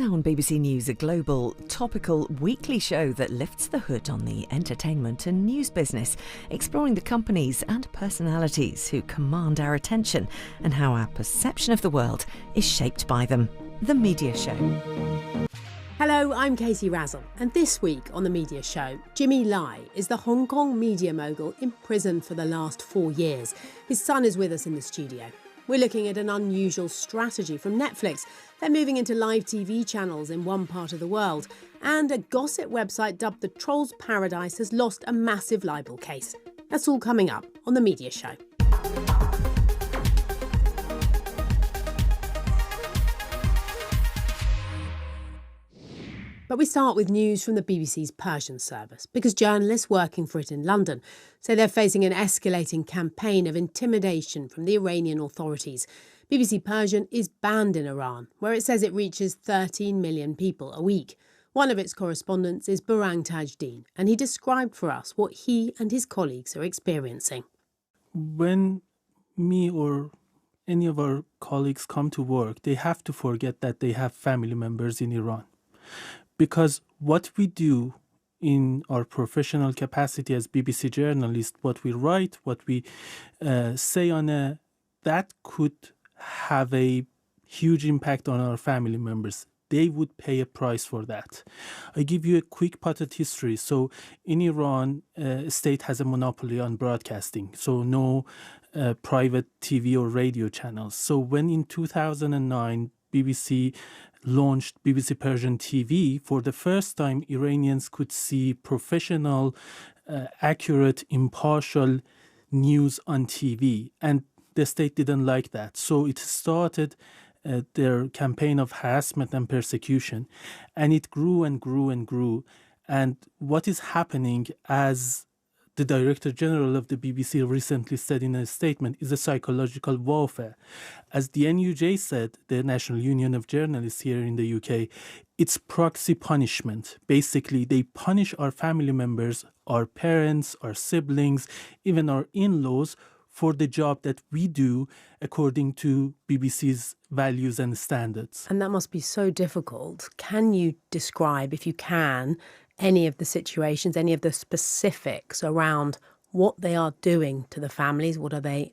Now on BBC News, a global, topical, weekly show that lifts the hood on the entertainment and news business, exploring the companies and personalities who command our attention and how our perception of the world is shaped by them. The Media Show. Hello, I'm Katie Razzle, and this week on The Media Show, Jimmy Lai is the Hong Kong media mogul imprisoned for the last 4 years. His son is with us in the studio. We're looking at an unusual strategy from Netflix. They're moving into live TV channels in one part of the world. And a gossip website dubbed the Trolls Paradise has lost a massive libel case. That's all coming up on The Media Show. But we start with news from the BBC's Persian service, because journalists working for it in London say they're facing an escalating campaign of intimidation from the Iranian authorities. BBC Persian is banned in Iran, where it says it reaches 13 million people a week. One of its correspondents is Behrang Tajdin, and he described for us what he and his colleagues are experiencing. When me or any of our colleagues come to work, they have to forget that they have family members in Iran. Because what we do in our professional capacity as BBC journalists, what we write, what we say on that could have a huge impact on our family members. They would pay a price for that. I give you a quick potted history. So in Iran, state has a monopoly on broadcasting. So no private TV or radio channels. So when in 2009, BBC launched BBC Persian TV, for the first time Iranians could see professional, accurate, impartial news on TV. And the state didn't like that. So it started their campaign of harassment and persecution. And it grew and grew and grew. And what is happening, as the Director General of the BBC recently said in a statement, is a psychological warfare. As the NUJ said, the National Union of Journalists here in the UK, it's proxy punishment. Basically, they punish our family members, our parents, our siblings, even our in-laws for the job that we do according to BBC's values and standards. And that must be so difficult. Can you describe, if you can, any of the situations, any of the specifics around what they are doing to the families? What are they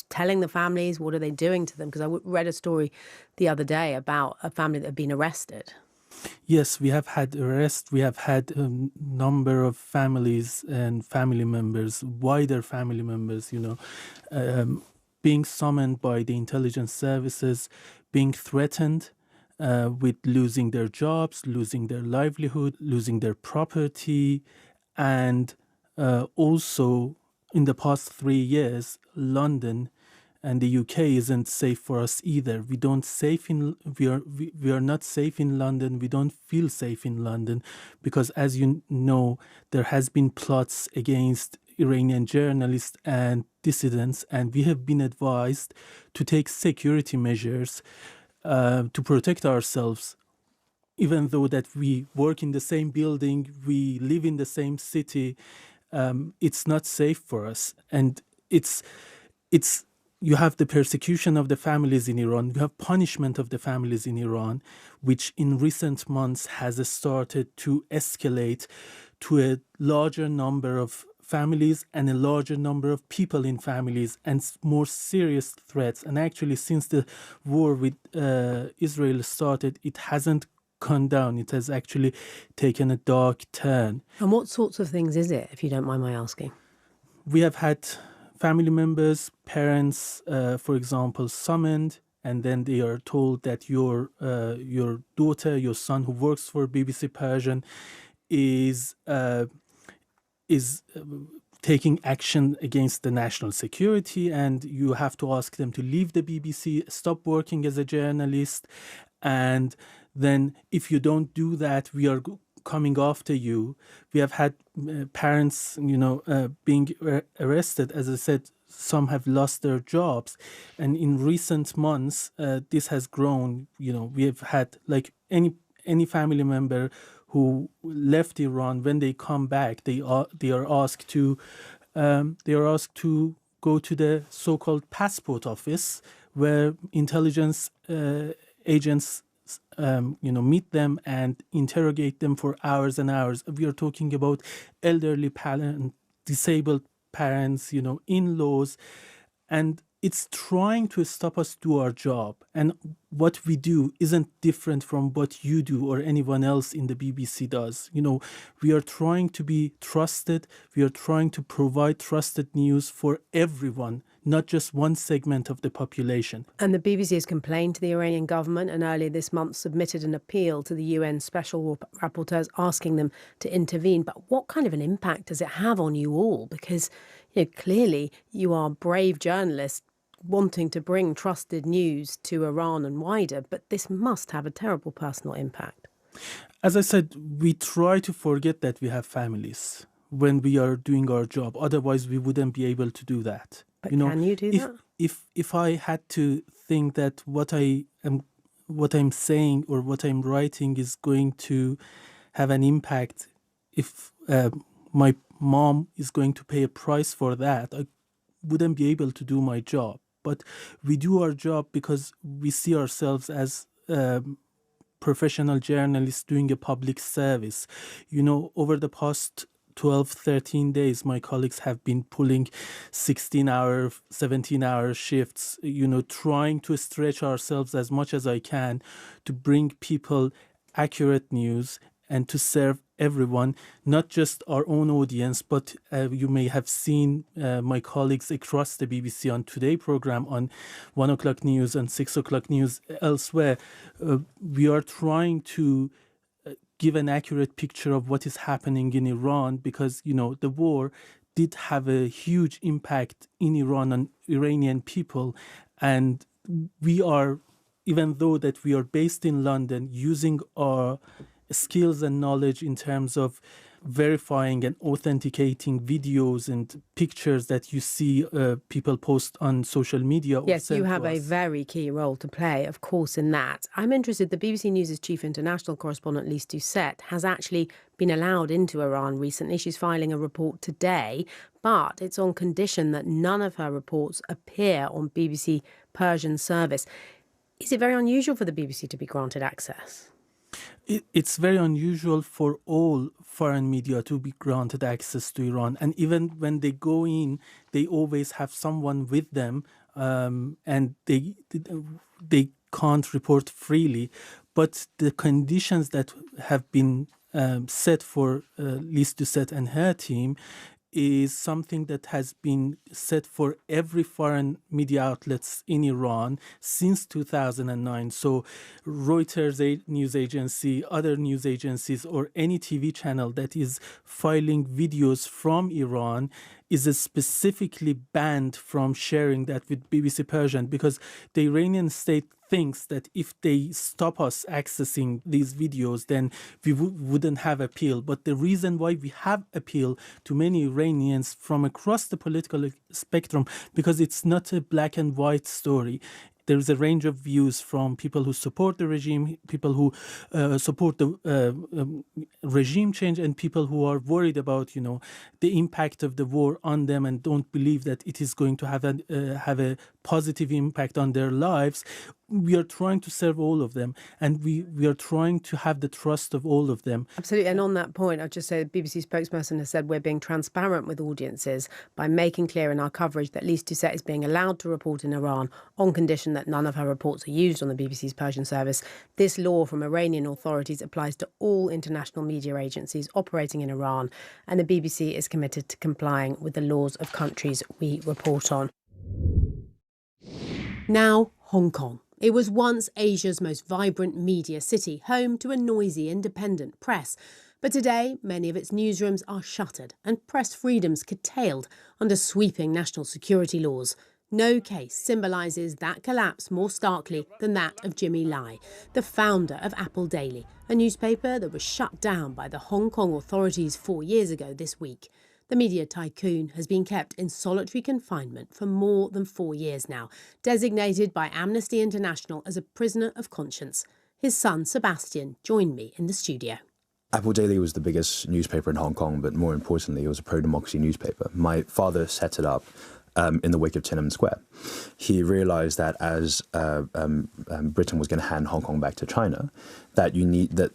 telling the families? What are they doing to them? Because I read a story the other day about a family that had been arrested. Yes, we have had arrests. We have had a number of families and family members, wider family members, being summoned by the intelligence services, being threatened with losing their jobs, losing their livelihood, losing their property. And also, in the past 3 years, London and the UK isn't safe for us either. We are not safe in London. We don't feel safe in London because, as you know, there has been plots against Iranian journalists and dissidents, and we have been advised to take security measures to protect ourselves, even though that we work in the same building, we live in the same city. It's not safe for us. And it's you have the persecution of the families in Iran, you have punishment of the families in Iran, which in recent months has started to escalate to a larger number of families and a larger number of people in families and more serious threats. And actually, since the war with Israel started, it hasn't gone down. It has actually taken a dark turn. And what sorts of things is it, if you don't mind my asking? We have had family members, parents, for example, summoned, and then they are told that your daughter, your son who works for BBC Persian is taking action against the national security, and you have to ask them to leave the BBC, stop working as a journalist, and then if you don't do that, we are coming after you. We have had parents, being arrested. As I said, some have lost their jobs, and in recent months, this has grown. We have had any family member who left Iran. When they come back, they are asked to go to the so-called passport office, where intelligence agents meet them and interrogate them for hours and hours. We are talking about elderly parents, disabled parents, in-laws, and it's trying to stop us do our job. And what we do isn't different from what you do or anyone else in the BBC does. We are trying to be trusted. We are trying to provide trusted news for everyone, not just one segment of the population. And the BBC has complained to the Iranian government and earlier this month submitted an appeal to the UN special rapporteurs asking them to intervene. But what kind of an impact does it have on you all? Because clearly you are brave journalists wanting to bring trusted news to Iran and wider, but this must have a terrible personal impact. As I said, we try to forget that we have families when we are doing our job. Otherwise, we wouldn't be able to do that. But can you do that? If I had to think that what I'm saying or what I'm writing is going to have an impact, if my mom is going to pay a price for that, I wouldn't be able to do my job. But we do our job because we see ourselves as professional journalists doing a public service. Over the past 12, 13 days, my colleagues have been pulling 16-hour, 17-hour shifts, trying to stretch ourselves as much as I can to bring people accurate news and to serve everyone, not just our own audience, but you may have seen my colleagues across the BBC on Today program, on 1 o'clock news and 6 o'clock news elsewhere. We are trying to give an accurate picture of what is happening in Iran because, the war did have a huge impact in Iran on Iranian people. And we are, even though that we are based in London, using our skills and knowledge in terms of verifying and authenticating videos and pictures that you see people post on social media. Yes, you have a very key role to play, of course, in that. I'm interested, the BBC News' chief international correspondent, Lise Doucette, has actually been allowed into Iran recently. She's filing a report today, but it's on condition that none of her reports appear on BBC Persian service. Is it very unusual for the BBC to be granted access? It's very unusual for all foreign media to be granted access to Iran. And even when they go in, they always have someone with them and they can't report freely. But the conditions that have been set for Lise Doucette and her team is something that has been set for every foreign media outlets in Iran since 2009. So Reuters news agency, other news agencies, or any TV channel that is filing videos from Iran is specifically banned from sharing that with BBC Persian, because the Iranian state thinks that if they stop us accessing these videos, then we wouldn't have appeal. But the reason why we have appeal to many Iranians from across the political spectrum, because it's not a black and white story. There is a range of views from people who support the regime, people who support the regime change, and people who are worried about, the impact of the war on them and don't believe that it is going to have a positive impact on their lives. We are trying to serve all of them, and we are trying to have the trust of all of them. Absolutely. And on that point, I'd just say the BBC spokesperson has said we're being transparent with audiences by making clear in our coverage that Lise Doucette is being allowed to report in Iran on condition that none of her reports are used on the BBC's Persian service. This law from Iranian authorities applies to all international media agencies operating in Iran, and the BBC is committed to complying with the laws of countries we report on. Now, Hong Kong. It was once Asia's most vibrant media city, home to a noisy independent press. But today, many of its newsrooms are shuttered and press freedoms curtailed under sweeping national security laws. No case symbolises that collapse more starkly than that of Jimmy Lai, the founder of Apple Daily, a newspaper that was shut down by the Hong Kong authorities 4 years ago this week. The media tycoon has been kept in solitary confinement for more than 4 years now, designated by Amnesty International as a prisoner of conscience. His son, Sebastien, joined me in the studio. Apple Daily was the biggest newspaper in Hong Kong, but more importantly, it was a pro-democracy newspaper. My father set it up in the wake of Tiananmen Square. He realized that as Britain was going to hand Hong Kong back to China, that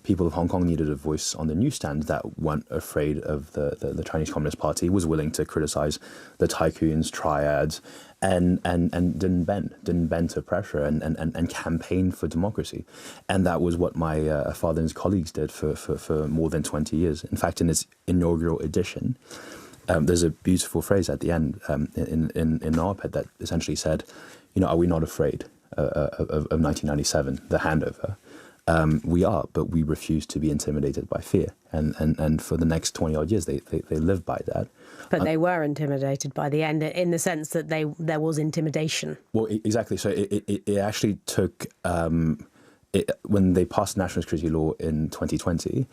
people of Hong Kong needed a voice on the newsstand that weren't afraid of the Chinese Communist Party, was willing to criticize the tycoons, triads, and didn't bend to pressure and campaign for democracy. And that was what my father and his colleagues did for more than 20 years. In fact, in his inaugural edition, there's a beautiful phrase at the end in an op-ed that essentially said, are we not afraid of 1997, the handover? We are, but we refuse to be intimidated by fear. And for the next 20-odd years, they lived by that. But they were intimidated by the end, in the sense that there was intimidation. Well, exactly. So it actually took, when they passed the national security law in 2020,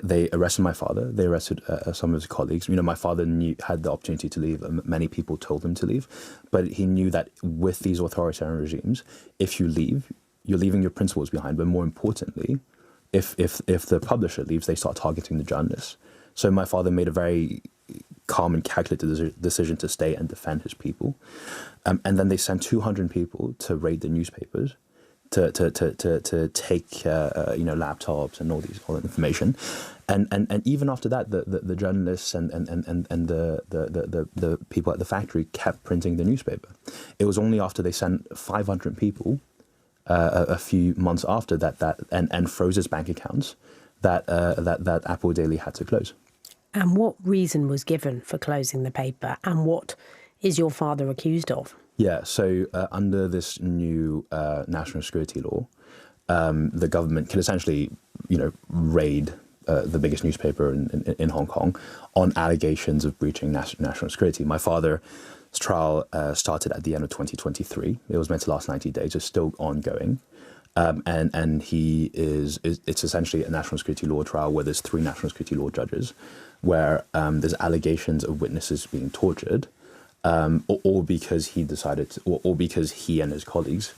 they arrested my father. They arrested some of his colleagues. My father had the opportunity to leave. Many people told him to leave. But he knew that with these authoritarian regimes, if you leave, you're leaving your principles behind. But more importantly, if the publisher leaves, they start targeting the journalists. So my father made a very calm and calculated decision to stay and defend his people. And then they sent 200 people to raid the newspapers, to take laptops and all that information, and even after that, the journalists and the people at the factory kept printing the newspaper. It was only after they sent 500 people a few months after that and froze his bank accounts that Apple Daily had to close. And what reason was given for closing the paper, and what is your father accused of? Yeah, so under this new national security law, the government can essentially, raid the biggest newspaper in Hong Kong on allegations of breaching national security. My father's trial started at the end of 2023. It was meant to last 90 days. It's still ongoing. And it's essentially a national security law trial where there's 3 national security law judges, where there's allegations of witnesses being tortured, or because he decided to, or because he and his colleagues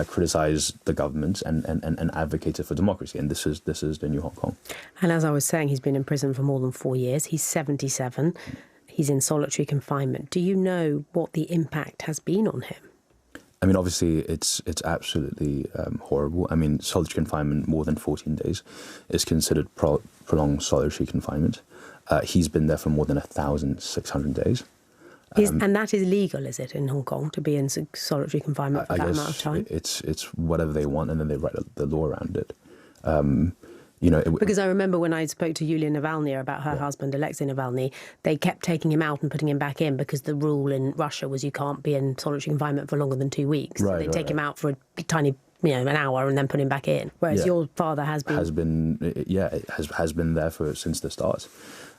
criticized the government and advocated for democracy. And this is the new Hong Kong. And as I was saying, he's been in prison for more than 4 years. He's 77. He's in solitary confinement. Do you know what the impact has been on him? I mean, obviously, it's absolutely horrible. I mean, solitary confinement more than 14 days is considered prolonged solitary confinement. He's been there for more than 1,600 days. And that is legal, is it, in Hong Kong, to be in solitary confinement for that amount of time? It's whatever they want, and then they write the law around it. Because I remember when I spoke to Yulia Navalny about her husband, Alexei Navalny, they kept taking him out and putting him back in because the rule in Russia was you can't be in solitary confinement for longer than 2 weeks. Right, they'd take him out for a tiny, an hour and then put him back in. Whereas your father has been there since the start.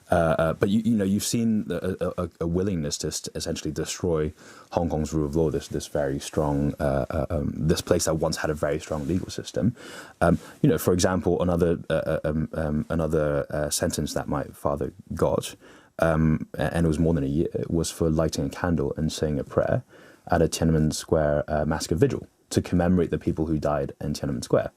But you've seen a willingness to essentially destroy Hong Kong's rule of law. This very strong, this place that once had a very strong legal system. For example, another sentence that my father got, and it was more than a year, was for lighting a candle and saying a prayer at a Tiananmen Square massacre vigil to commemorate the people who died in Tiananmen Square.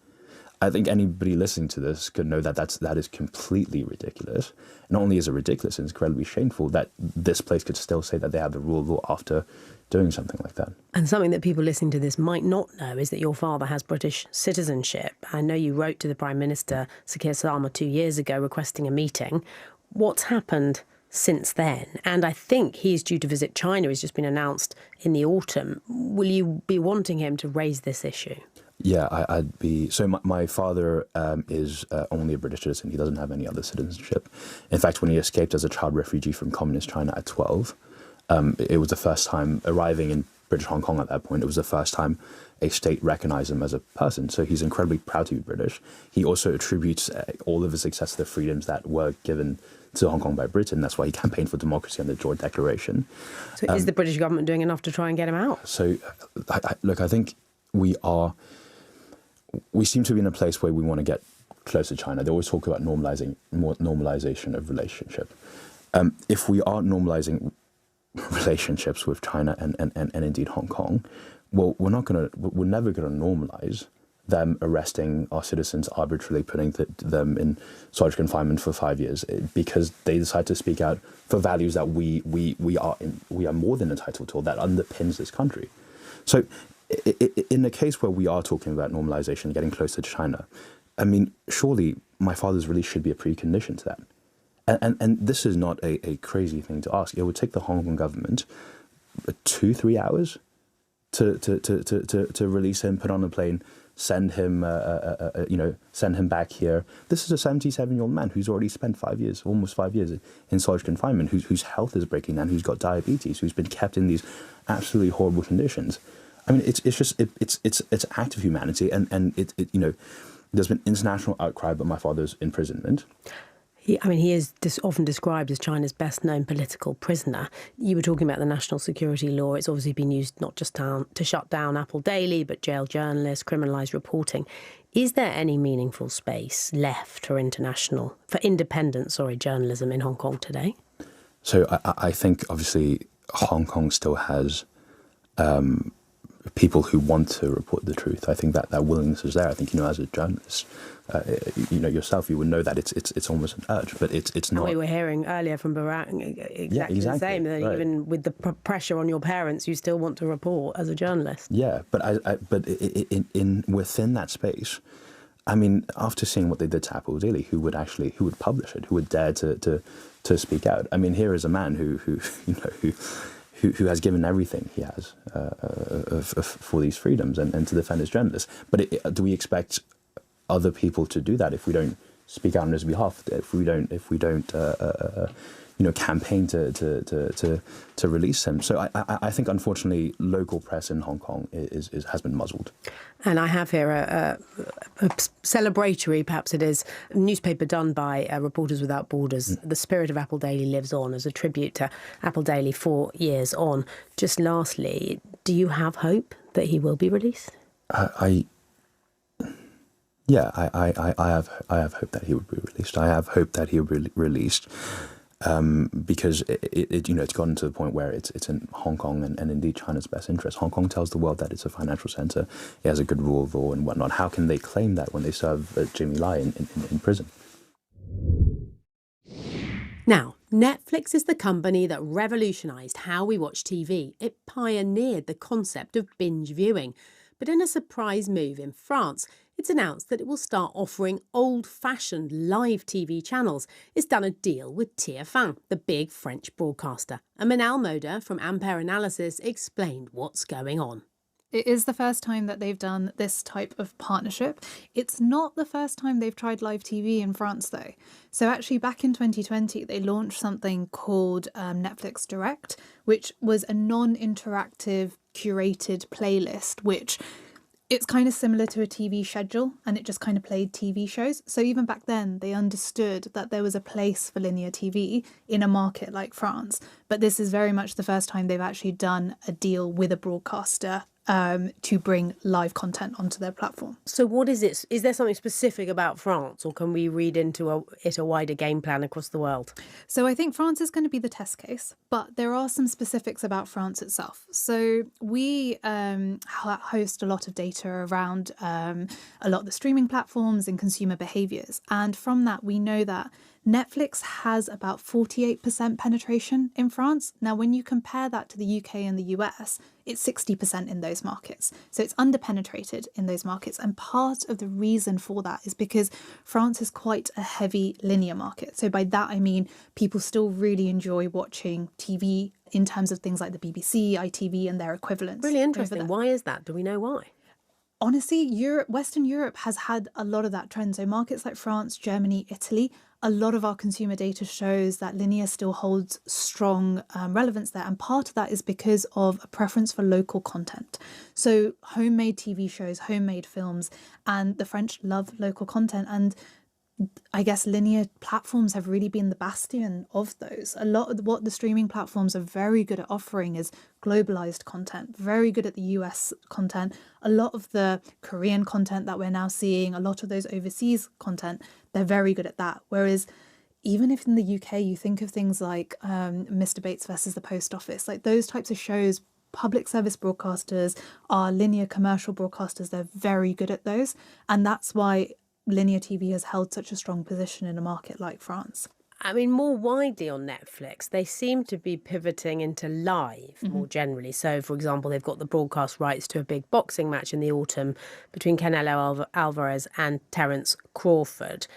I think anybody listening to this could know that that is completely ridiculous. Not only is it ridiculous, it's incredibly shameful that this place could still say that they have the rule of law after doing something like that. And something that people listening to this might not know is that your father has British citizenship. I know you wrote to the Prime Minister, Sir Keir Starmer, 2 years ago requesting a meeting. What's happened since then? And I think he's due to visit China. He's just been announced in the autumn. Will you be wanting him to raise this issue? Yeah, I'd be. So my father is only a British citizen. He doesn't have any other citizenship. In fact, when he escaped as a child refugee from communist China at 12, it was the first time arriving in British Hong Kong at that point. It was the first time a state recognized him as a person. So he's incredibly proud to be British. He also attributes all of his success to the freedoms that were given to Hong Kong by Britain. That's why he campaigned for democracy under the George Declaration. So is the British government doing enough to try and get him out? So, I think we seem to be in a place where we want to get close to China. They always talk about normalization of relationship. If we are normalizing relationships with China and indeed Hong Kong, well, we're never going to normalize them arresting our citizens, arbitrarily putting them in solitary confinement for 5 years because they decide to speak out for values that we are more than entitled to, or that underpins this country. So in a case where we are talking about normalization, getting closer to China, I mean, surely my father's release should be a precondition to that. And this is not a crazy thing to ask. It would take the Hong Kong government 2-3 hours to release him, put on a plane, send him back here. This is a 77-year-old man who's already spent 5 years, almost 5 years, in solitary confinement, whose health is breaking down, who's got diabetes, who's been kept in these absolutely horrible conditions. I mean, it's an act of humanity, and there's been international outcry about my father's imprisonment. He is often described as China's best-known political prisoner. You were talking about the national security law. It's obviously been used not just to shut down Apple Daily, but jail journalists, criminalise reporting. Is there any meaningful space left for independent journalism in Hong Kong today? So I think, obviously, Hong Kong still has people who want to report the truth. I think that willingness is there. I think, as a journalist, yourself, you would know that it's almost an urge, but it's not. We were hearing earlier from Behrang exactly the same, that right. Even with the pressure on your parents, you still want to report as a journalist. Yeah, but within that space, I mean, after seeing what they did to Apple Daily, who would publish it, who would dare to speak out? I mean, here is a man who has given everything he has for these freedoms and to defend his journalists. But do we expect other people to do that if we don't speak out on his behalf? If we don't campaign to release him? So I think, unfortunately, local press in Hong Kong has been muzzled. And I have here a celebratory, perhaps it is, newspaper done by Reporters Without Borders. The spirit of Apple Daily lives on as a tribute to Apple Daily 4 years on. Just lastly, do you have hope that he will be released? I have hope that he would be released. I have hope that he will be released because it's gotten to the point where it's in Hong Kong and indeed China's best interest. Hong Kong tells the world that it's a financial centre, it has a good rule of law and whatnot. How can they claim that when they serve Jimmy Lai in prison? Now, Netflix is the company that revolutionised how we watch TV. It pioneered the concept of binge viewing. But in a surprise move in France, it's announced that it will start offering old-fashioned live TV channels. It's done a deal with TF1, the big French broadcaster. And Minal Modha from Ampere Analysis explained what's going on. It is the first time that they've done this type of partnership. It's not the first time they've tried live TV in France, though. So actually, back in 2020, they launched something called Netflix Direct, which was a non-interactive curated playlist, which it's kind of similar to a TV schedule, and it just kind of played TV shows. So even back then, they understood that there was a place for linear TV in a market like France. But this is very much the first time they've actually done a deal with a broadcaster to bring live content onto their platform. So what is it? Is there something specific about France, or can we read into a wider game plan across the world? So I think France is going to be the test case, but there are some specifics about France itself. So we host a lot of data around a lot of the streaming platforms and consumer behaviours. And from that, we know that Netflix has about 48% penetration in France. Now, when you compare that to the UK and the US, it's 60% in those markets. So it's underpenetrated in those markets. And part of the reason for that is because France is quite a heavy linear market. So by that, I mean people still really enjoy watching TV in terms of things like the BBC, ITV and their equivalents. Really interesting. Why is that? Do we know why? Honestly, Western Europe has had a lot of that trend. So markets like France, Germany, Italy, a lot of our consumer data shows that linear still holds strong relevance there. And part of that is because of a preference for local content. So homemade TV shows, homemade films, and the French love local content. And I guess linear platforms have really been the bastion of those. A lot of what the streaming platforms are very good at offering is globalized content, very good at the US content. A lot of the Korean content that we're now seeing, a lot of those overseas content, they're very good at that. Whereas even if in the UK you think of things like Mr. Bates versus the Post Office, like those types of shows public service broadcasters, our linear commercial broadcasters, they're very good at those. And that's why linear TV has held such a strong position in a market like France. I mean, more widely on Netflix, they seem to be pivoting into live more generally. So, for example, they've got the broadcast rights to a big boxing match in the autumn between Canelo Alvarez and Terence Crawford.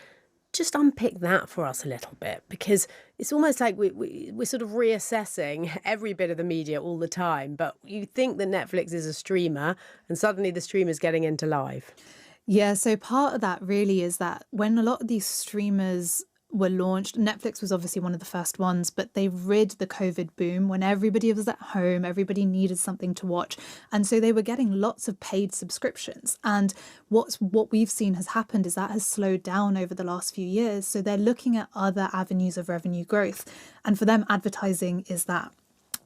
Just unpick that for us a little bit, because it's almost like we're sort of reassessing every bit of the media all the time. But you think that Netflix is a streamer and suddenly the streamer's getting into live. Yeah, so part of that really is that when a lot of these streamers were launched, Netflix was obviously one of the first ones, but they rid the COVID boom when everybody was at home, everybody needed something to watch. And so they were getting lots of paid subscriptions. And what we've seen has happened is that has slowed down over the last few years. So they're looking at other avenues of revenue growth. And for them, advertising is that.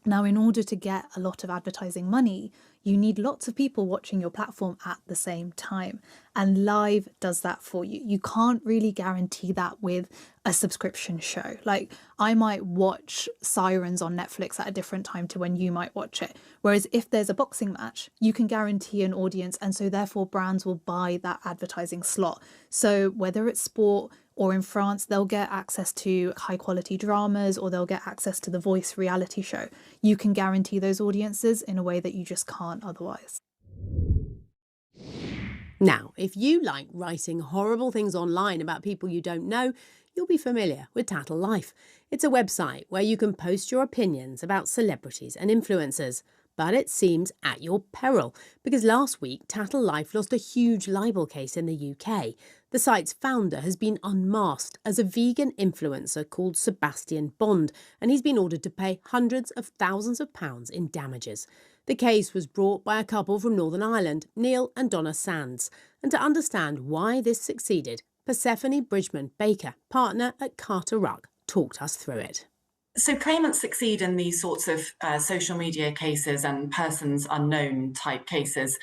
Now, in order to get a lot of advertising money, you need lots of people watching your platform at the same time. And live does that for you. You can't really guarantee that with a subscription show. Like, I might watch Sirens on Netflix at a different time to when you might watch it. Whereas if there's a boxing match, you can guarantee an audience. And so therefore brands will buy that advertising slot. So whether it's sport, or in France, they'll get access to high quality dramas, or they'll get access to the Voice reality show. You can guarantee those audiences in a way that you just can't otherwise. Now, if you like writing horrible things online about people you don't know, you'll be familiar with Tattle Life. It's a website where you can post your opinions about celebrities and influencers. But it seems at your peril, because last week Tattle Life lost a huge libel case in the UK. The site's founder has been unmasked as a vegan influencer called Sebastien Lai, and he's been ordered to pay hundreds of thousands of pounds in damages. The case was brought by a couple from Northern Ireland, Neil and Donna Sands. And to understand why this succeeded, Persephone Bridgman-Baker, partner at Carter Ruck, talked us through it. So claimants succeed in these sorts of social media cases and persons unknown type cases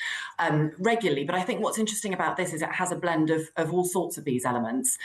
regularly. But I think what's interesting about this is it has a blend of all sorts of these elements.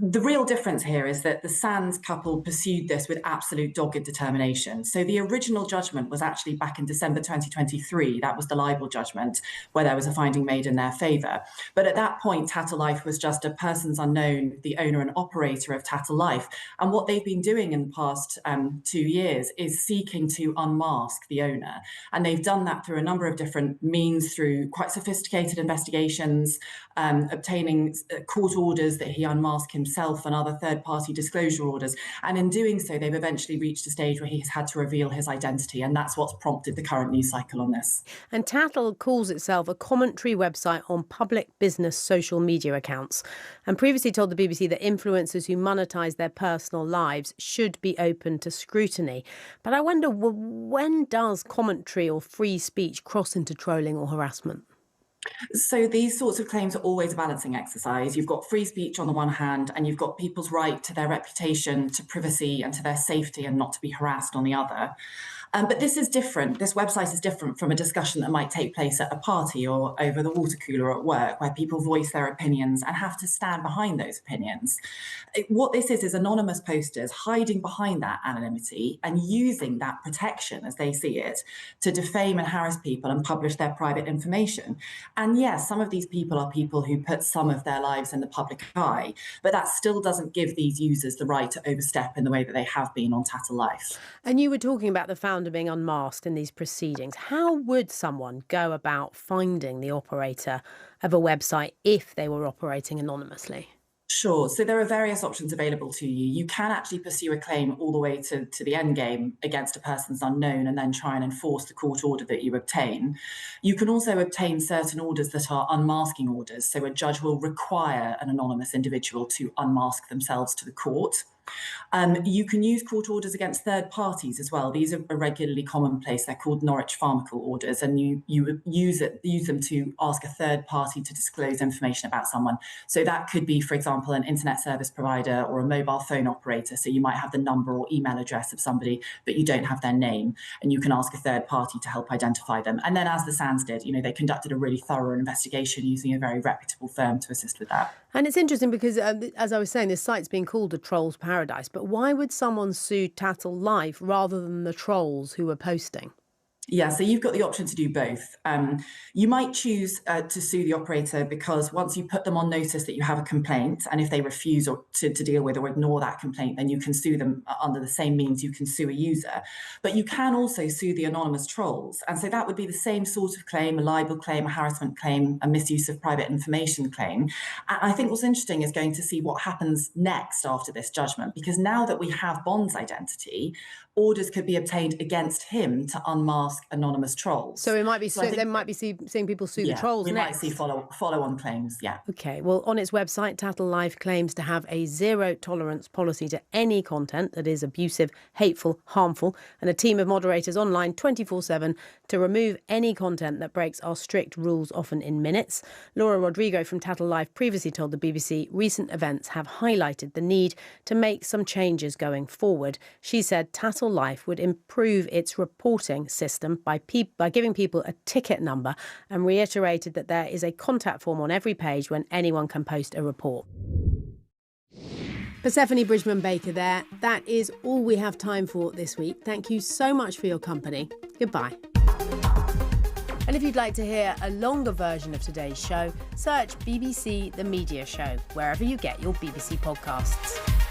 The real difference here is that the Sands couple pursued this with absolute dogged determination. So the original judgment was actually back in December 2023. That was the libel judgment, where there was a finding made in their favour. But at that point, Tattle Life was just a persons unknown, the owner and operator of Tattle Life. And what they've been doing in the past 2 years is seeking to unmask the owner. And they've done that through a number of different means, through quite sophisticated investigations, obtaining court orders that he unmask himself and other third-party disclosure orders. And in doing so, they've eventually reached a stage where he has had to reveal his identity. And that's what's prompted the current news cycle on this. And Tattle calls itself a commentary website on public business social media accounts, and previously told the BBC that influencers who monetize their personal lives should be open to scrutiny. But I wonder, when does commentary or free speech cross into trolling or harassment? So these sorts of claims are always a balancing exercise. You've got free speech on the one hand, and you've got people's right to their reputation, to privacy and to their safety and not to be harassed on the other. But this is different. This website is different from a discussion that might take place at a party or over the water cooler at work, where people voice their opinions and have to stand behind those opinions. What this is anonymous posters hiding behind that anonymity and using that protection, as they see it, to defame and harass people and publish their private information. And yes, some of these people are people who put some of their lives in the public eye, but that still doesn't give these users the right to overstep in the way that they have been on Tattle Life. And you were talking about the founder being unmasked in these proceedings. How would someone go about finding the operator of a website if they were operating anonymously? Sure. So there are various options available to you. You can actually pursue a claim all the way to the end game against a person's unknown and then try and enforce the court order that you obtain. You can also obtain certain orders that are unmasking orders. So a judge will require an anonymous individual to unmask themselves to the court. You can use court orders against third parties as well. These are regularly commonplace. They're called Norwich Pharmacal orders, and you use them to ask a third party to disclose information about someone. So that could be, for example, an internet service provider or a mobile phone operator. So you might have the number or email address of somebody, but you don't have their name, and you can ask a third party to help identify them. And then, as the Sands did, they conducted a really thorough investigation using a very reputable firm to assist with that. And it's interesting because, as I was saying, this site's being called a troll's paradise. But why would someone sue Tattle Life rather than the trolls who were posting? Yeah, so you've got the option to do both. You might choose to sue the operator because once you put them on notice that you have a complaint, and if they refuse to deal with or ignore that complaint, then you can sue them under the same means you can sue a user. But you can also sue the anonymous trolls. And so that would be the same sort of claim, a libel claim, a harassment claim, a misuse of private information claim. And I think what's interesting is going to see what happens next after this judgment, because now that we have Bond's identity, orders could be obtained against him to unmask anonymous trolls. So it might be seeing people sue the trolls we next. might see follow-on claims, yeah. OK, well, on its website, Tattle Life claims to have a zero-tolerance policy to any content that is abusive, hateful, harmful, and a team of moderators online 24/7 to remove any content that breaks our strict rules, often in minutes. Laura Rodrigo from Tattle Life previously told the BBC recent events have highlighted the need to make some changes going forward. She said Tattle Life would improve its reporting system by giving people a ticket number, and reiterated that there is a contact form on every page when anyone can post a report. Persephone Bridgman-Baker there. That is all we have time for this week. Thank you so much for your company. Goodbye. And if you'd like to hear a longer version of today's show, search BBC The Media Show wherever you get your BBC podcasts.